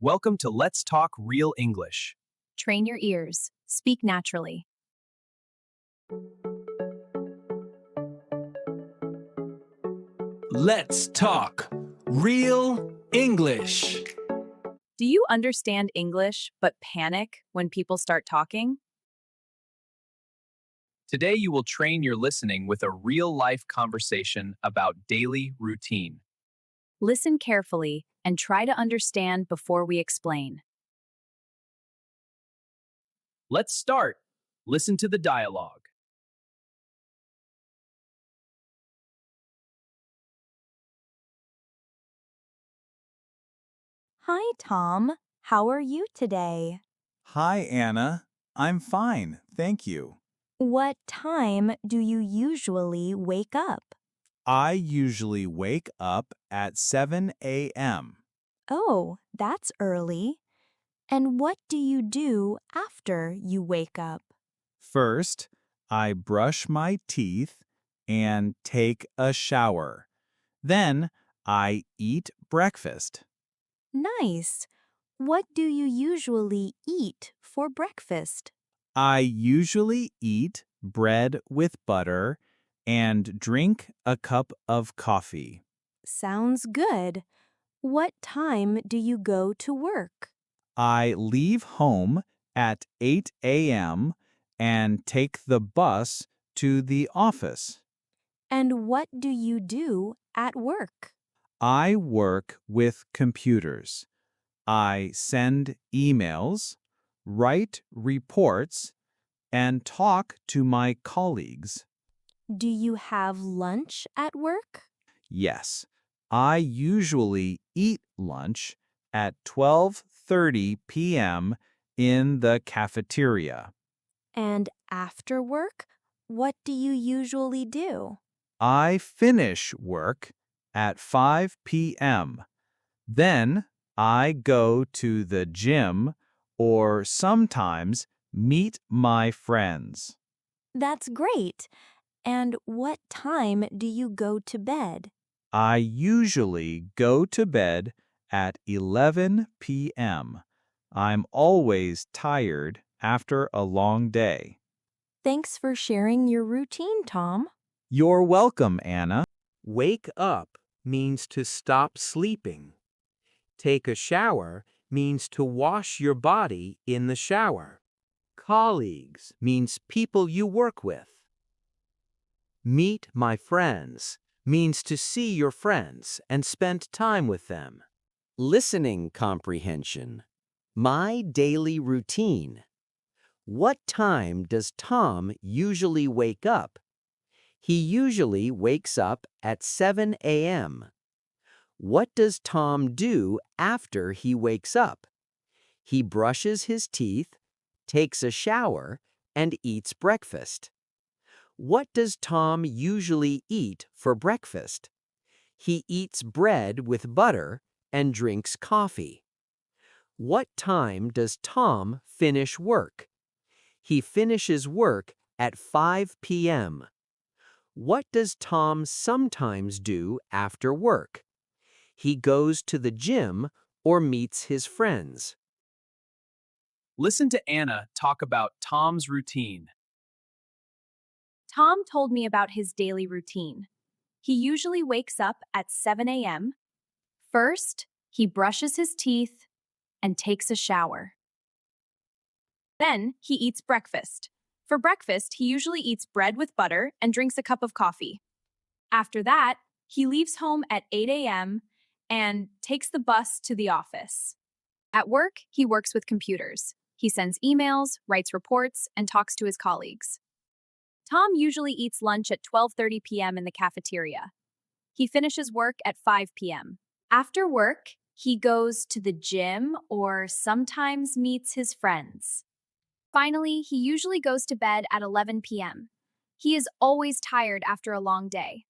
Welcome to Let's Talk Real English. Train your ears. Speak naturally. Let's talk real English. Do you understand English but panic when people start talking? Today you will train your listening with a real-life conversation about daily routine. Listen carefully and try to understand before we explain. Let's start. Listen to the dialogue. Hi, Tom. How are you today? Hi, Anna. I'm fine, thank you. What time do you usually wake up? I usually wake up at 7 a.m. Oh, that's early. And what do you do after you wake up? First, I brush my teeth and take a shower. Then, I eat breakfast. Nice. What do you usually eat for breakfast? I usually eat bread with butter and drink a cup of coffee. Sounds good. What time do you go to work? I leave home at 8 a.m. and take the bus to the office. And what do you do at work? I work with computers. I send emails, write reports, and talk to my colleagues. Do you have lunch at work? Yes, I usually eat lunch at 12:30 p.m. in the cafeteria. And after work, what do you usually do? I finish work at 5 p.m. Then I go to the gym or sometimes meet my friends. That's great. And what time do you go to bed? I usually go to bed at 11 p.m. I'm always tired after a long day. Thanks for sharing your routine, Tom. You're welcome, Anna. Wake up means to stop sleeping. Take a shower means to wash your body in the shower. Colleagues means people you work with. Meet my friends means to see your friends and spend time with them. Listening comprehension. My daily routine. What time does Tom usually wake up? He usually wakes up at 7 a.m. What does Tom do after he wakes up? He brushes his teeth, takes a shower, and eats breakfast. What does Tom usually eat for breakfast? He eats bread with butter and drinks coffee. What time does Tom finish work? He finishes work at 5 p.m. What does Tom sometimes do after work? He goes to the gym or meets his friends. Listen to Anna talk about Tom's routine. Tom told me about his daily routine. He usually wakes up at 7 a.m. First, he brushes his teeth and takes a shower. Then, he eats breakfast. For breakfast, he usually eats bread with butter and drinks a cup of coffee. After that, he leaves home at 8 a.m. and takes the bus to the office. At work, he works with computers. He sends emails, writes reports, and talks to his colleagues. Tom usually eats lunch at 12:30 p.m. in the cafeteria. He finishes work at 5 p.m. After work, he goes to the gym or sometimes meets his friends. Finally, he usually goes to bed at 11 p.m. He is always tired after a long day.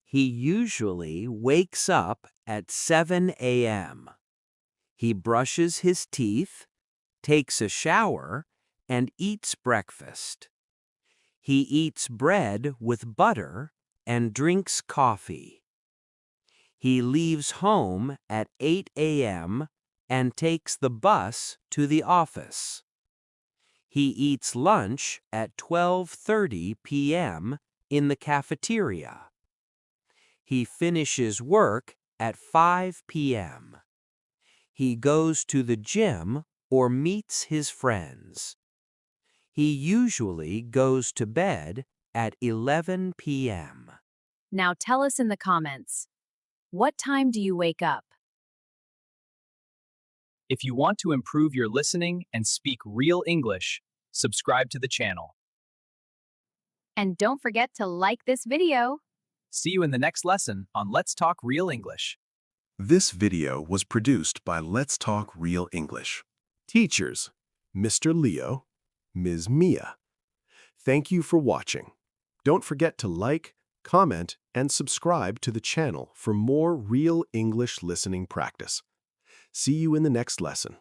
He usually wakes up at 7 a.m. He brushes his teeth, takes a shower, and eats breakfast. He eats bread with butter and drinks coffee. He leaves home at 8 a.m. and takes the bus to the office. He eats lunch at 12:30 p.m. in the cafeteria. He finishes work at 5 p.m. He goes to the gym or meets his friends. He usually goes to bed at 11 p.m. Now tell us in the comments, what time do you wake up? If you want to improve your listening and speak real English, subscribe to the channel. And don't forget to like this video. See you in the next lesson on Let's Talk Real English. This video was produced by Let's Talk Real English. Teachers, Mr. Leo, Ms. Mia. Thank you for watching. Don't forget to like, comment, and subscribe to the channel for more real English listening practice. See you in the next lesson.